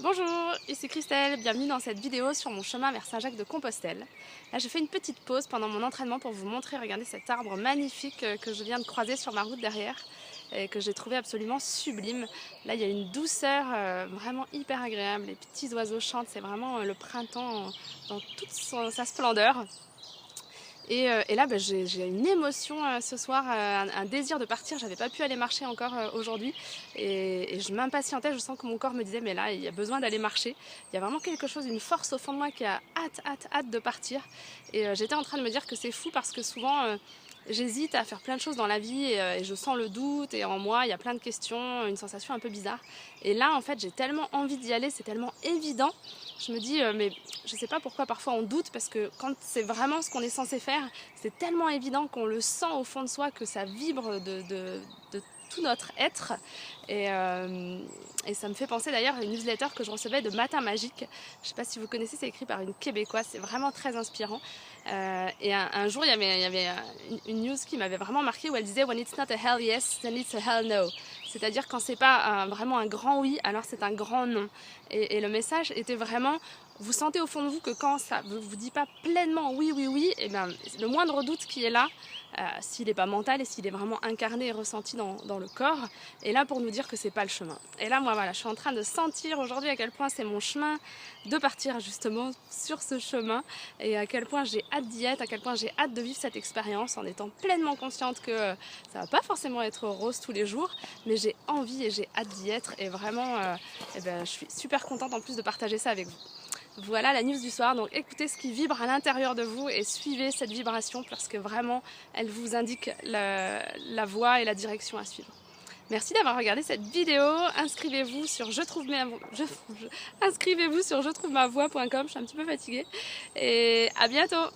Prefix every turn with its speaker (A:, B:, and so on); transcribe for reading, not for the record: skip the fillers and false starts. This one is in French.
A: Bonjour, ici Christelle, bienvenue dans cette vidéo sur mon chemin vers Saint-Jacques-de-Compostelle. Là je fais une petite pause pendant mon entraînement pour vous montrer, regardez cet arbre magnifique que je viens de croiser sur ma route derrière et que j'ai trouvé absolument sublime. Là il y a une douceur vraiment hyper agréable, les petits oiseaux chantent, c'est vraiment le printemps dans toute sa splendeur. Et là, j'ai une émotion ce soir, un désir de partir. J'avais pas pu aller marcher encore aujourd'hui et je m'impatientais. Je sens que mon corps me disait mais là, il y a besoin d'aller marcher. Il y a vraiment quelque chose, une force au fond de moi qui a hâte de partir. Et j'étais en train de me dire que c'est fou parce que souvent j'hésite à faire plein de choses dans la vie et je sens le doute et en moi il y a plein de questions, une sensation un peu bizarre. Et là en fait j'ai tellement envie d'y aller, c'est tellement évident. Je me dis mais je sais pas pourquoi parfois on doute parce que quand c'est vraiment ce qu'on est censé faire, c'est tellement évident qu'on le sent au fond de soi que ça vibre de tout notre être. Et ça me fait penser d'ailleurs à une newsletter que je recevais de Matin Magique. Je ne sais pas si vous connaissez, c'est écrit par une Québécoise, c'est vraiment très inspirant. Et un jour, il y avait une news qui m'avait vraiment marqué où elle disait When it's not a hell yes, then it's a hell no. C'est-à-dire quand c'est pas vraiment un grand oui, alors c'est un grand non. Et le message était vraiment, vous sentez au fond de vous que quand ça ne vous dit pas pleinement oui, et bien, le moindre doute qui est là, s'il n'est pas mental et s'il est vraiment incarné et ressenti dans le corps, est là pour nous dire que c'est pas le chemin. Et là, moi, voilà, je suis en train de sentir aujourd'hui à quel point c'est mon chemin de partir justement sur ce chemin et à quel point j'ai hâte d'y être, à quel point j'ai hâte de vivre cette expérience en étant pleinement consciente que ça va pas forcément être rose tous les jours, mais j'ai envie et j'ai hâte d'y être et vraiment, je suis super contente en plus de partager ça avec vous. Voilà la news du soir, donc écoutez ce qui vibre à l'intérieur de vous et suivez cette vibration parce que vraiment elle vous indique la voie et la direction à suivre. Merci d'avoir regardé cette vidéo, inscrivez-vous sur inscrivez-vous sur je trouve ma voix.com, je suis un petit peu fatiguée et à bientôt.